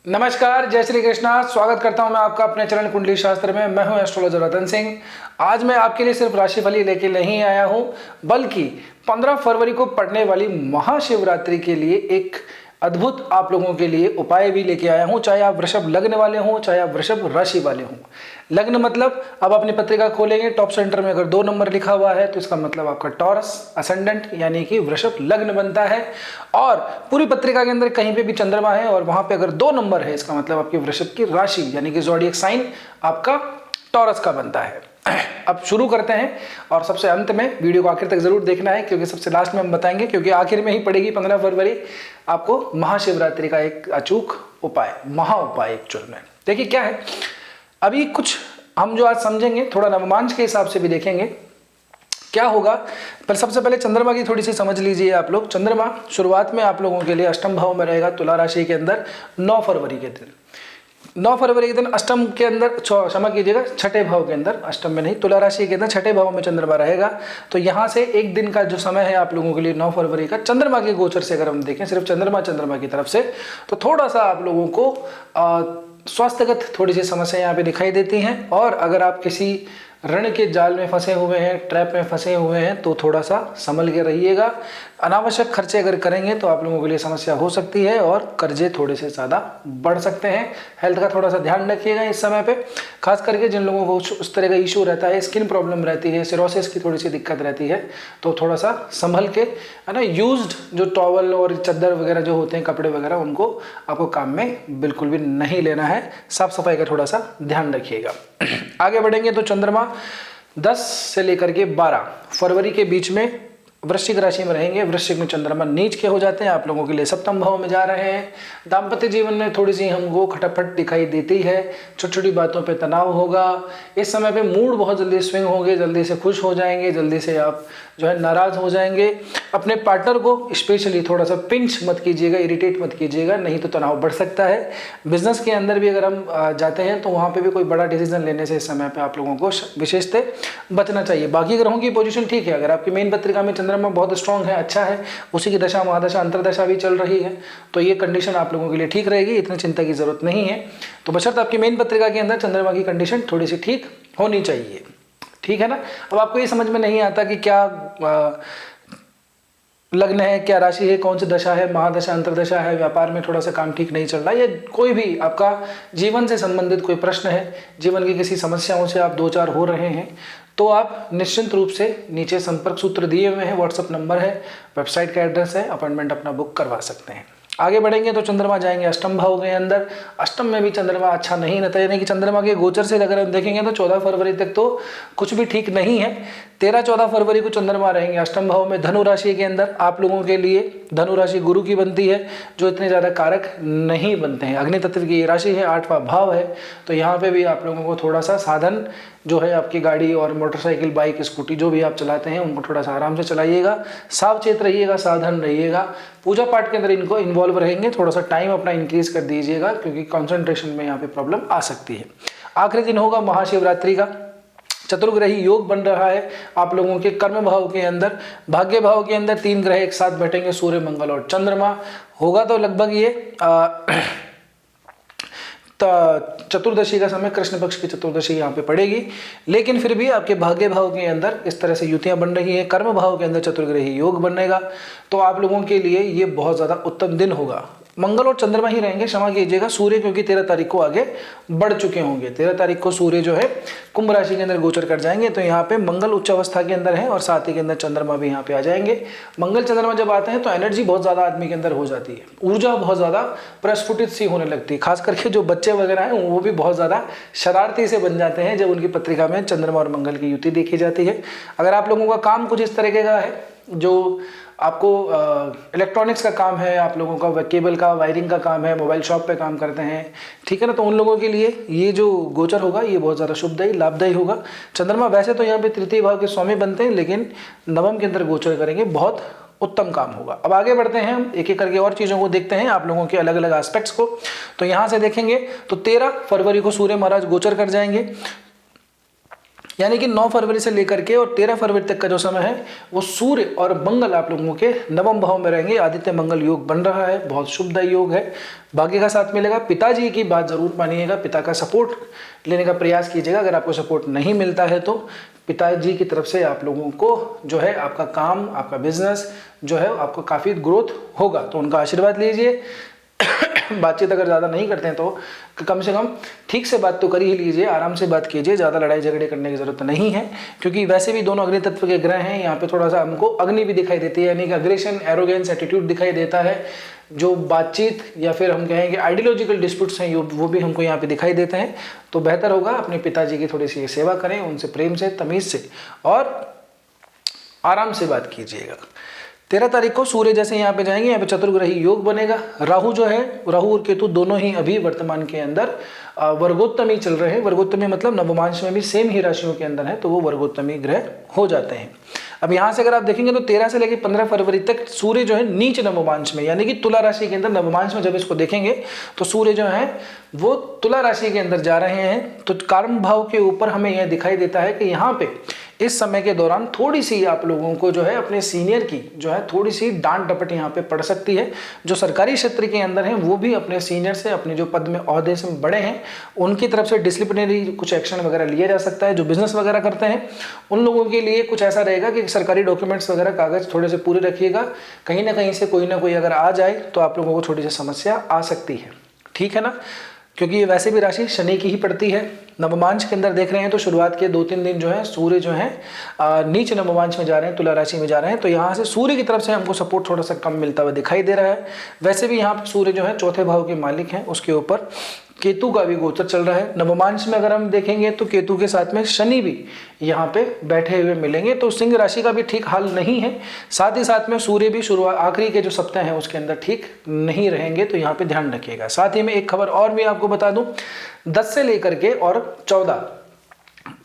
नमस्कार, जय श्री कृष्णा। स्वागत करता हूं मैं आपका अपने चैनल कुंडली शास्त्र में। मैं हूं एस्ट्रोलॉजर रतन सिंह। आज मैं आपके लिए सिर्फ राशिफल ही लेके नहीं आया हूं, बल्कि 15 फरवरी को पड़ने वाली महाशिवरात्रि के लिए एक अद्भुत आप लोगों के लिए उपाय भी लेके आया हूं। चाहे आप वृषभ लग्न वाले हों, चाहे आप वृषभ राशि वाले हों। लग्न मतलब अब अपनी पत्रिका खोलेंगे, टॉप सेंटर में अगर 2 नंबर लिखा हुआ है तो इसका मतलब आपका टॉरस असेंडेंट यानी कि वृषभ लग्न बनता है। और पूरी पत्रिका के अंदर कहीं पे भी चंद्रमा है और वहां पे अगर 2 नंबर है, इसका मतलब आपकी वृषभ की राशि यानी कि ज़ोडिएक साइन आपका टॉरस का बनता है। अब शुरू करते हैं और सबसे अंत में वीडियो को आखिर तक जरूर देखना है, क्योंकि सबसे लास्ट में हम बताएंगे, क्योंकि आखिर में ही पड़ेगी 15 फरवरी आपको महाशिवरात्रि का एक अचूक उपाय, महा उपाय एक्चुअल में। देखिए क्या है, अभी कुछ हम जो आज समझेंगे थोड़ा नवमांश के हिसाब से भी देखेंगे क्या होगा। पर सबसे पहले चंद्रमा की थोड़ी सी समझ लीजिए आप लोग। चंद्रमा शुरुआत में आप लोगों के लिए अष्टम भाव में रहेगा, तुला राशि के अंदर 9 फरवरी के दिन। 9 फरवरी के दिन अष्टम के अंदर, क्षमा कीजिएगा, छठे भाव के अंदर, अष्टम में नहीं, तुला राशि के अंदर छठे भाव में चंद्रमा रहेगा। तो यहाँ से एक दिन का जो समय है आप लोगों के लिए 9 फरवरी का, चंद्रमा के गोचर से अगर हम देखें, सिर्फ चंद्रमा की तरफ से, तो थोड़ा सा आप लोगों को स्वास्थ्यगत थोड़ी सी समस्या यहाँ पे दिखाई देती हैं। और अगर आप किसी ऋण के जाल में फंसे हुए हैं, ट्रैप में फंसे हुए हैं, तो थोड़ा सा संभल के रहिएगा। अनावश्यक खर्चे अगर करेंगे तो आप लोगों के लिए समस्या हो सकती है और कर्जे थोड़े से ज़्यादा बढ़ सकते हैं। हेल्थ का थोड़ा सा ध्यान रखिएगा इस समय पे, खास करके जिन लोगों को उस तरह का इशू रहता है, स्किन प्रॉब्लम रहती है, सिरोसिस की थोड़ी सी दिक्कत रहती है, तो थोड़ा सा संभल के, है ना, यूज्ड जो टॉवल और चादर वगैरह जो होते हैं, कपड़े वगैरह, उनको आपको काम में बिल्कुल भी नहीं लेना है। साफ सफाई का थोड़ा सा ध्यान रखिएगा। आगे बढ़ेंगे तो चंद्रमा 10 से लेकर के 12 फरवरी के बीच में वृश्चिक राशि में रहेंगे। वृश्चिक में चंद्रमा नीच के हो जाते हैं, आप लोगों के लिए सप्तम भाव में जा रहे हैं। दाम्पत्य जीवन में थोड़ी सी हमको खटापट दिखाई देती है, छोटी छोटी बातों पे तनाव होगा। इस समय पे मूड बहुत जल्दी स्विंग होंगे, जल्दी से खुश हो जाएंगे, जल्दी से आप जो है नाराज हो जाएंगे। अपने पार्टनर को स्पेशली थोड़ा सा पिंच मत कीजिएगा, इरिटेट मत कीजिएगा, नहीं तो तनाव बढ़ सकता है। बिजनेस के अंदर भी अगर हम जाते हैं तो वहाँ पे भी कोई बड़ा डिसीजन लेने से इस समय पे आप लोगों को विशेषतः बचना चाहिए। बाकी ग्रहों की पोजीशन ठीक है, अगर आपकी मेन पत्रिका में चंद्रमा बहुत स्ट्रांग है, अच्छा है, उसी की दशा महादशा अंतरदशा भी चल रही है, तो ये कंडीशन आप लोगों के लिए ठीक रहेगी, इतनी चिंता की जरूरत नहीं है। तो बशर्ते आपकी मेन पत्रिका के अंदर चंद्रमा की कंडीशन थोड़ी सी ठीक होनी चाहिए, ठीक है ना। अब आपको ये समझ में नहीं आता कि क्या लग्न है, क्या राशि है, कौन सी दशा है, महादशा अंतरदशा है, व्यापार में थोड़ा सा काम ठीक नहीं चल रहा है, या कोई भी आपका जीवन से संबंधित कोई प्रश्न है, जीवन की किसी समस्याओं से आप 2-4 हो रहे हैं, तो आप निश्चिंत रूप से नीचे संपर्क सूत्र दिए हुए हैं, व्हाट्सअप नंबर है, वेबसाइट का एड्रेस है, अपॉइंटमेंट अपना बुक करवा सकते हैं। आगे बढ़ेंगे तो चंद्रमा जाएंगे अष्टम भाव के अंदर। अष्टम में भी चंद्रमा अच्छा नहीं रहता, यानी कि चंद्रमा के गोचर से अगर हम देखेंगे तो 14 फरवरी तक तो कुछ भी ठीक नहीं है। 13-14 फरवरी को चंद्रमा रहेंगे अष्टम भाव में, धनु राशि के अंदर। आप लोगों के लिए धनु राशि गुरु की बनती है, जो इतने ज़्यादा कारक नहीं बनते हैं। अग्नि तत्व की राशि है, 8वां भाव है, तो यहाँ पे भी आप लोगों को थोड़ा सा साधन जो है, आपकी गाड़ी और मोटरसाइकिल, बाइक, स्कूटी जो भी आप चलाते हैं, उनको थोड़ा सा आराम से चलाइएगा, सावचेत रहिएगा, सावधान रहिएगा। पूजा पाठ के अंदर इनको इन्वॉल्व रहेंगे, थोड़ा सा टाइम अपना इंक्रीज कर दीजिएगा, क्योंकि कंसंट्रेशन में यहाँ पे प्रॉब्लम आ सकती है। आखिरी दिन होगा महाशिवरात्रि का। चतुर्ग्रही योग बन रहा है आप लोगों के कर्म भाव के अंदर। भाग्य भाव के अंदर 3 ग्रह एक साथ बैठेंगे, सूर्य, मंगल और चंद्रमा। होगा तो लगभग ये चतुर्दशी का समय, कृष्ण पक्ष की चतुर्दशी यहाँ पे पड़ेगी, लेकिन फिर भी आपके भाग्य भाव के अंदर इस तरह से युतियाँ बन रही हैं। कर्म भाव के अंदर चतुर्ग्रही योग बनेगा, तो आप लोगों के लिए ये बहुत ज़्यादा उत्तम दिन होगा। मंगल और चंद्रमा ही रहेंगे, क्षमा कीजिएगा, सूर्य क्योंकि 13 तारीख को आगे बढ़ चुके होंगे। 13 तारीख को सूर्य जो है कुंभ राशि के अंदर गोचर कर जाएंगे, तो यहाँ पे मंगल उच्च अवस्था के अंदर है और साथ ही के अंदर चंद्रमा भी यहाँ पे आ जाएंगे। मंगल चंद्रमा जब आते हैं तो एनर्जी बहुत ज़्यादा आदमी के अंदर हो जाती है, ऊर्जा बहुत ज़्यादा प्रस्फुटित सी होने लगती है। खास करके जो बच्चे वगैरह हैं वो भी बहुत ज़्यादा शरारती से बन जाते हैं जब उनकी पत्रिका में चंद्रमा और मंगल की युति देखी जाती है। अगर आप लोगों का काम कुछ इस तरीके का है, जो आपको इलेक्ट्रॉनिक्स का काम है, आप लोगों का केबल का वायरिंग का काम है, मोबाइल शॉप पे काम करते हैं, ठीक है ना, तो उन लोगों के लिए ये जो गोचर होगा ये बहुत ज़्यादा शुभदायी, लाभदायी होगा। चंद्रमा वैसे तो यहाँ पे तृतीय भाव के स्वामी बनते हैं, लेकिन नवम के अंदर गोचर करेंगे, बहुत उत्तम काम होगा। अब आगे बढ़ते हैं, हम एक एक करके और चीज़ों को देखते हैं, आप लोगों के अलग अलग एस्पेक्ट्स को। तो यहाँ से देखेंगे तो 13 फरवरी को सूर्य महाराज गोचर कर जाएंगे। यानी कि 9 फरवरी से लेकर के और 13 फरवरी तक का जो समय है वो सूर्य और मंगल आप लोगों के नवम भाव में रहेंगे। आदित्य मंगल योग बन रहा है, बहुत शुभदायी योग है, भाग्य का साथ मिलेगा। पिताजी की बात जरूर मानिएगा, पिता का सपोर्ट लेने का प्रयास कीजिएगा। अगर आपको सपोर्ट नहीं मिलता है तो पिताजी की तरफ से आप लोगों को जो है आपका काम, आपका बिजनेस जो है आपको काफ़ी ग्रोथ होगा, तो उनका आशीर्वाद लीजिए। बातचीत अगर ज़्यादा नहीं करते हैं तो कम से कम ठीक से बात तो कर ही लीजिए, आराम से बात कीजिए, ज़्यादा लड़ाई झगड़े करने की ज़रूरत नहीं है, क्योंकि वैसे भी दोनों अग्नि तत्व के ग्रह हैं। यहाँ पे थोड़ा सा हमको अग्नि भी दिखाई देती है, यानी कि अग्रेशन, एरोगेंस, एटीट्यूड दिखाई देता है। जो बातचीत या फिर हम कहेंगे आइडियोलॉजिकल डिस्प्यूट्स हैं वो भी हमको यहाँ पे दिखाई देते हैं। तो बेहतर होगा अपने पिताजी की थोड़ी सी सेवा करें, उनसे प्रेम से, तमीज़ से और आराम से बात कीजिएगा। 13 तारीख को सूर्य जैसे यहाँ पे जाएंगे, यहाँ पे चतुर्ग्रही योग बनेगा। राहु जो है, राहु और केतु दोनों ही अभी वर्तमान के अंदर वर्गोत्तमी चल रहे हैं। वर्गोत्तमी मतलब नवमांश में भी सेम ही राशियों के अंदर है, तो वो वर्गोत्तमी ग्रह हो जाते हैं। अब यहाँ से अगर आप देखेंगे तो 13 से लेकर 15 फरवरी तक सूर्य जो है नीच नवमांश में, यानी कि तुला राशि के अंदर नवमांश में जब इसको देखेंगे तो सूर्य जो है वो तुला राशि के अंदर जा रहे हैं। तो कर्म भाव के ऊपर हमें यह दिखाई देता है कि यहाँ पे इस समय के दौरान थोड़ी सी आप लोगों को जो है अपने सीनियर की जो है थोड़ी सी डांट डपट यहाँ पे पड़ सकती है। जो सरकारी क्षेत्र के अंदर हैं वो भी अपने सीनियर से, अपने जो पद में ओहदे से बड़े हैं, उनकी तरफ से डिसिप्लिनरी कुछ एक्शन वगैरह लिया जा सकता है। जो बिजनेस वगैरह करते हैं उन लोगों के लिए कुछ ऐसा रहेगा कि सरकारी डॉक्यूमेंट्स वगैरह कागज थोड़े से पूरे रखिएगा, कहीं ना कहीं से कोई ना कोई अगर आ जाए तो आप लोगों को थोड़ी सी समस्या आ सकती है, ठीक है ना, क्योंकि ये वैसे भी राशि शनि की ही पड़ती है। नवमांश के अंदर देख रहे हैं तो शुरुआत के 2-3 दिन जो है सूर्य जो है नीच नवमांश में जा रहे हैं, तुला राशि में जा रहे हैं, तो यहाँ से सूर्य की तरफ से हमको सपोर्ट थोड़ा सा कम मिलता हुआ दिखाई दे रहा है। वैसे भी यहाँ पर सूर्य जो है चौथे भाव के मालिक हैं, उसके ऊपर केतु का भी गोचर चल रहा है। नवमांश में अगर हम देखेंगे तो केतु के साथ में शनि भी यहाँ पे बैठे हुए मिलेंगे, तो सिंह राशि का भी ठीक हाल नहीं है। साथ ही साथ में सूर्य भी शुरुआत आखिरी के जो सप्ताह हैं उसके अंदर ठीक नहीं रहेंगे, तो यहाँ पे ध्यान रखिएगा। साथ ही में एक खबर और भी आपको बता दूं, 10 से लेकर के और 14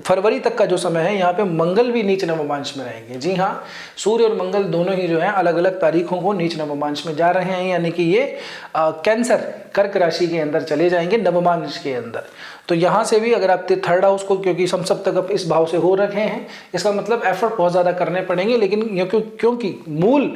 फरवरी तक का जो समय है यहाँ पे मंगल भी नीच नवमांश में रहेंगे। जी हाँ, सूर्य और मंगल दोनों ही जो है अलग अलग तारीखों को नीच नवमांश में जा रहे हैं, यानी कि ये कैंसर कर्क राशि के अंदर चले जाएंगे नवमांश के अंदर। तो यहाँ से भी अगर आप थर्ड हाउस को, क्योंकि हम सब तक इस भाव से हो रखे हैं, इसका मतलब एफर्ट बहुत ज़्यादा करने पड़ेंगे, लेकिन क्योंकि मूल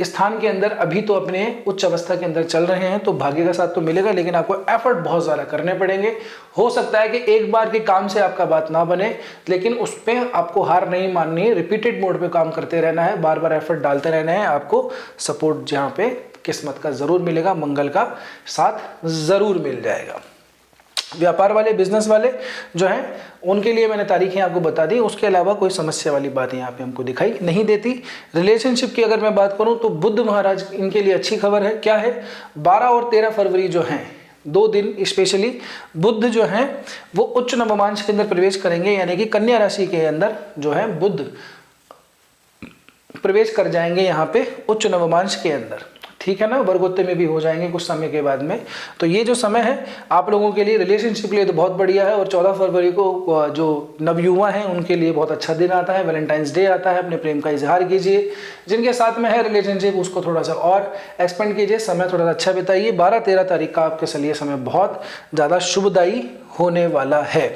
स्थान के अंदर अभी तो अपने उच्च अवस्था के अंदर चल रहे हैं, तो भाग्य का साथ तो मिलेगा, लेकिन आपको एफर्ट बहुत ज़्यादा करने पड़ेंगे। हो सकता है कि एक बार के काम से आपका बात ना बने, लेकिन उस पर आपको हार नहीं माननी है, रिपीटेड मोड पे काम करते रहना है, बार बार एफर्ट डालते रहना है। आपको सपोर्ट जहाँ पे किस्मत का ज़रूर मिलेगा, मंगल का साथ ज़रूर मिल जाएगा। व्यापार वाले, बिजनेस वाले जो हैं उनके लिए मैंने तारीखें आपको बता दी, उसके अलावा कोई समस्या वाली बात यहाँ पे हमको दिखाई नहीं देती। रिलेशनशिप की अगर मैं बात करूँ तो बुध महाराज, इनके लिए अच्छी खबर है। क्या है, 12 और 13 फरवरी जो हैं 2 दिन स्पेशली बुध जो हैं वो उच्च नवमांश के अंदर प्रवेश करेंगे, यानी कि कन्या राशि के अंदर जो है बुध प्रवेश कर जाएंगे यहाँ पे उच्च नवमांश के अंदर, ठीक है ना। वर्गोत्तम में भी हो जाएंगे कुछ समय के बाद में। तो ये जो समय है आप लोगों के लिए रिलेशनशिप के लिए तो बहुत बढ़िया है। और 14 फरवरी को जो नवयुवा हैं उनके लिए बहुत अच्छा दिन आता है, वैलेंटाइंस डे आता है। अपने प्रेम का इजहार कीजिए, जिनके साथ में है रिलेशनशिप उसको थोड़ा सा और एक्सपेंड कीजिए, समय थोड़ा सा अच्छा बिताइए। 12-13 तारीख का आपके लिए समय बहुत ज़्यादा शुभदायी होने वाला है।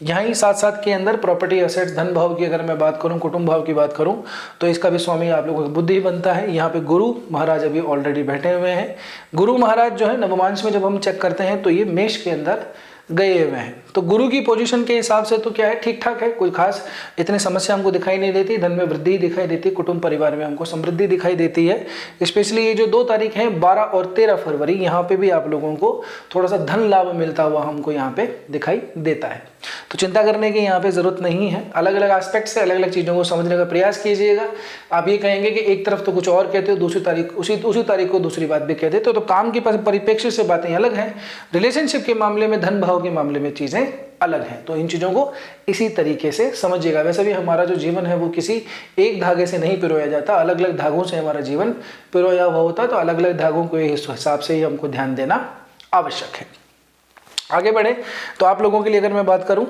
यहीं साथ साथ के अंदर प्रॉपर्टी एसेट्स, धन भाव की अगर मैं बात करूं, कुटुंब भाव की बात करूं, तो इसका भी स्वामी आप लोगों का बुध ही बनता है। यहाँ पे गुरु महाराज अभी ऑलरेडी बैठे हुए हैं। गुरु महाराज जो है नवमांश में जब हम चेक करते हैं तो ये मेष के अंदर गए हुए हैं, तो गुरु की पोजीशन के हिसाब से तो क्या है, ठीक ठाक है, कोई खास इतनी समस्या हमको दिखाई नहीं देती। धन में वृद्धि दिखाई देती, कुटुंब परिवार में हमको समृद्धि दिखाई देती है। स्पेशली ये जो 2 तारीख हैं 12 और 13 फरवरी, यहाँ पे भी आप लोगों को थोड़ा सा धन लाभ मिलता हुआ हमको यहाँ पे दिखाई देता है। तो चिंता करने की यहाँ पे जरूरत नहीं है। अलग अलग एस्पेक्ट से अलग अलग चीज़ों को समझने का प्रयास कीजिएगा। आप ये कहेंगे कि एक तरफ तो कुछ और कहते हो, दूसरी तारीख उसी तारीख को दूसरी बात भी कहते हो, तो काम की परिप्रेक्ष्य से बातें अलग हैं। रिलेशनशिप के मामले में, धन भाव के मामले में चीज़ें अलग हैं। तो इन चीज़ों को इसी तरीके से समझिएगा। वैसे भी हमारा जो जीवन है वो किसी एक धागे से नहीं पिरोया जाता, अलग अलग धागों से हमारा जीवन पिरोया हुआ होता है। तो अलग अलग धागों को हिसाब से ही हमको ध्यान देना आवश्यक है। आगे बढ़े तो आप लोगों के लिए अगर मैं बात करूं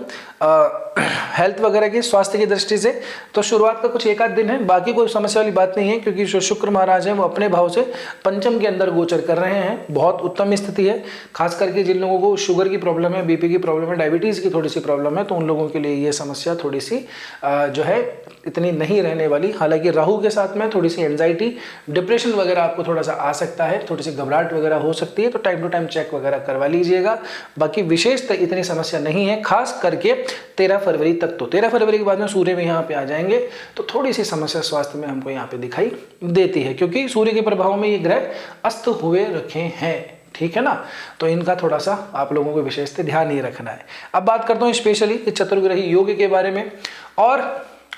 हेल्थ वगैरह की, स्वास्थ्य की दृष्टि से, तो शुरुआत का कुछ एक आध दिन है, बाकी कोई समस्या वाली बात नहीं है, क्योंकि जो शुक्र महाराज हैं वो अपने भाव से पंचम के अंदर गोचर कर रहे हैं। बहुत उत्तम स्थिति है। खास करके जिन लोगों को शुगर की प्रॉब्लम है, बीपी की प्रॉब्लम है, डायबिटीज़ की थोड़ी सी प्रॉब्लम है, तो उन लोगों के लिए ये समस्या थोड़ी सी जो है इतनी नहीं रहने वाली। हालांकि राहु के साथ में थोड़ी सी एंजाइटी, डिप्रेशन वगैरह आपको थोड़ा सा आ सकता है, थोड़ी सी घबराहट वगैरह हो सकती है, तो टाइम टू टाइम चेक वगैरह करवा लीजिएगा। बाकी विशेष इतनी समस्या नहीं है, खास करके 13 फरवरी तक। तो 13 फरवरी के बाद में सूर्य भी यहाँ पे आ जाएंगे, तो थोड़ी सी समस्या स्वास्थ्य में हमको यहाँ पे दिखाई देती है, क्योंकि सूर्य के प्रभाव में ये ग्रह अस्त हुए रखे हैं, ठीक है ना। तो इनका थोड़ा सा आप लोगों को विशेष ध्यान ही रखना है। अब बात करता हूँ स्पेशली इस चतुर्ग्रही योग के बारे में और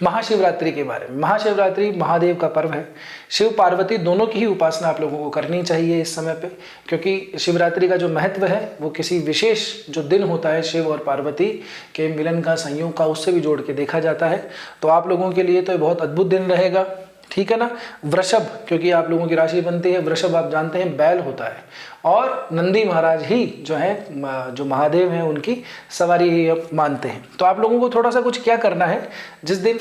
महाशिवरात्रि के बारे में। महाशिवरात्रि महादेव का पर्व है। शिव पार्वती दोनों की ही उपासना आप लोगों को करनी चाहिए इस समय पे, क्योंकि शिवरात्रि का जो महत्व है वो किसी विशेष जो दिन होता है शिव और पार्वती के मिलन का, संयोग का, उससे भी जोड़ के देखा जाता है। तो आप लोगों के लिए तो ये बहुत अद्भुत दिन रहेगा, ठीक है ना। वृषभ, क्योंकि आप लोगों की राशि बनती है वृषभ, आप जानते हैं बैल होता है, और नंदी महाराज ही जो है जो महादेव हैं उनकी सवारी ही आप मानते हैं। तो आप लोगों को थोड़ा सा कुछ क्या करना है, जिस दिन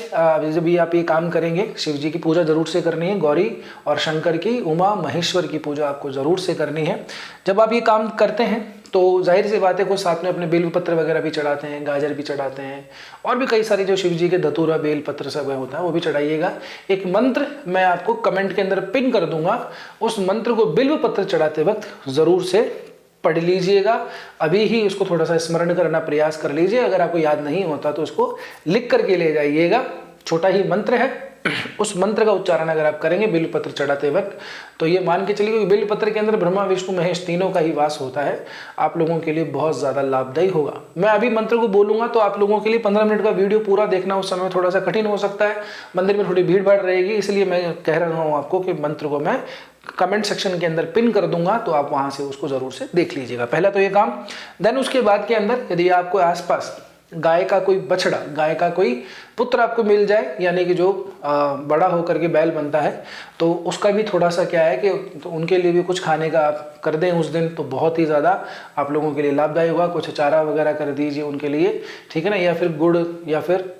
जब ये आप ये काम करेंगे, शिव जी की पूजा जरूर से करनी है, गौरी और शंकर की, उमा महेश्वर की पूजा आपको जरूर से करनी है। जब आप ये काम करते हैं तो जाहिर सी बात है कुछ साथ में अपने बेल पत्र वगैरह भी चढ़ाते हैं, गाजर भी चढ़ाते हैं, और भी कई सारे जो शिव जी के धतूरा बेल पत्र सब होता है वो भी चढ़ाइएगा। एक मंत्र मैं आपको कमेंट के अंदर पिन कर दूंगा, उस मंत्र को बिल्व पत्र चढ़ाते वक्त जरूर से पढ़ लीजिएगा। अभी ही उसको थोड़ा सा स्मरण करना प्रयास कर लीजिए। अगर आपको याद नहीं होता तो उसको लिख करके ले जाइएगा। छोटा ही मंत्र है, उस मंत्र का उच्चारण अगर आप करेंगे बिल्व पत्र चढ़ाते वक्त, तो ये मान के चलिए कि बिल्व पत्र के अंदर ब्रह्मा विष्णु महेश तीनों का ही वास होता है। आप लोगों के लिए बहुत ज़्यादा लाभदायी होगा। मैं अभी मंत्र को बोलूंगा तो आप लोगों के लिए 15 मिनट का वीडियो पूरा देखना उस समय थोड़ा सा कठिन हो सकता है, मंदिर में थोड़ी भीड़ भाड़ रहेगी, इसलिए मैं कह रहा हूँ आपको कि मंत्र को मैं कमेंट सेक्शन के अंदर पिन कर दूंगा, तो आप वहां से उसको जरूर से देख लीजिएगा। पहला तो ये काम। देन उसके बाद के अंदर यदि आपको आसपास गाय का कोई बछड़ा, गाय का कोई पुत्र आपको मिल जाए, यानी कि जो बड़ा होकर के बैल बनता है, तो उसका भी थोड़ा सा क्या है कि तो उनके लिए भी कुछ खाने का आप कर दें उस दिन, तो बहुत ही ज़्यादा आप लोगों के लिए लाभदायी होगा। कुछ चारा वगैरह कर दीजिए उनके लिए, ठीक है ना, या फिर गुड़, या फिर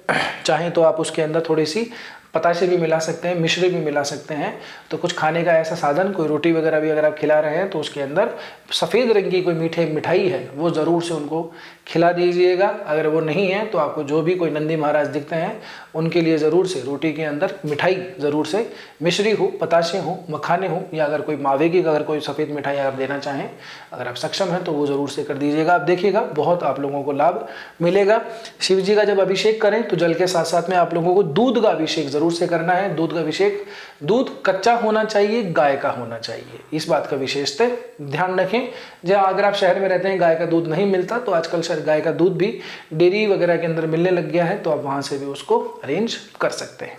चाहें तो आप उसके अंदर थोड़ी सी पताशे भी मिला सकते हैं, मिश्री भी मिला सकते हैं। तो कुछ खाने का ऐसा साधन, कोई रोटी वगैरह भी अगर आप खिला रहे हैं तो उसके अंदर सफ़ेद रंग की कोई मिठाई है वो ज़रूर से उनको खिला दीजिएगा। अगर वो नहीं है तो आपको जो भी कोई नंदी महाराज दिखते हैं उनके लिए ज़रूर से रोटी के अंदर मिठाई ज़रूर से, मिश्री हो, पताशे हो, मखाने हो, या अगर कोई मावे की अगर कोई सफ़ेद मिठाई आप देना चाहें, अगर आप सक्षम हैं तो वो ज़रूर से कर दीजिएगा। आप देखिएगा बहुत आप लोगों को लाभ मिलेगा। शिव जी का जब अभिषेक करें तो जल के साथ साथ में आप लोगों को दूध का अभिषेक ज़रूर से करना है। दूध का अभिषेक, दूध कच्चा होना चाहिए, गाय का होना चाहिए, इस बात का विशेष ध्यान रखें। जहाँ अगर आप शहर में रहते हैं गाय का दूध नहीं मिलता, तो आजकल शायद गाय का दूध भी डेयरी वगैरह के अंदर मिलने लग गया है, तो आप वहां से भी उसको अरेंज कर सकते हैं,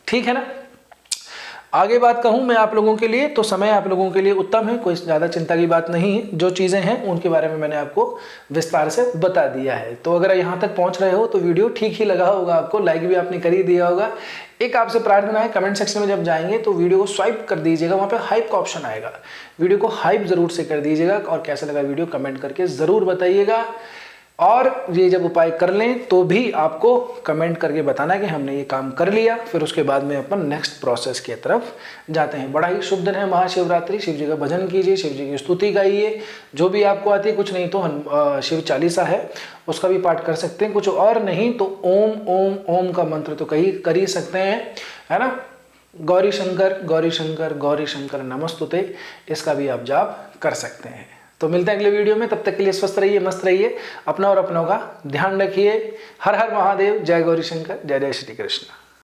ठीक है ना। आगे बात कहूं मैं आप लोगों के लिए, तो समय आप लोगों के लिए उत्तम है, कोई ज़्यादा चिंता की बात नहीं है। जो चीज़ें हैं उनके बारे में मैंने आपको विस्तार से बता दिया है। तो अगर यहाँ तक पहुँच रहे हो तो वीडियो ठीक ही लगा होगा आपको, लाइक भी आपने कर ही दिया होगा। एक आपसे प्रार्थना है, कमेंट सेक्शन में जब जाएंगे तो वीडियो को स्वाइप कर दीजिएगा, वहाँ पे हाइप का ऑप्शन आएगा, वीडियो को हाइप ज़रूर से कर दीजिएगा, और कैसा लगा वीडियो कमेंट करके ज़रूर बताइएगा। और ये जब उपाय कर लें तो भी आपको कमेंट करके बताना कि हमने ये काम कर लिया, फिर उसके बाद में अपन नेक्स्ट प्रोसेस की तरफ जाते हैं। बड़ा ही शुभ दिन है महाशिवरात्रि, शिव जी का भजन कीजिए, शिव जी की स्तुति गाइए, जो भी आपको आती है। कुछ नहीं तो शिव चालीसा है उसका भी पाठ कर सकते हैं, कुछ और नहीं तो ओम ओम ओम का मंत्र तो कर ही सकते हैं, है ना। गौरी शंकर गौरी शंकर गौरी शंकर नमस्तुते, इसका भी आप जाप कर सकते हैं। तो मिलते हैं अगले वीडियो में, तब तक के लिए स्वस्थ रहिए, मस्त रहिए, अपना और अपनों का ध्यान रखिए। हर हर महादेव, जय गौरी शंकर, जय जय श्री कृष्ण।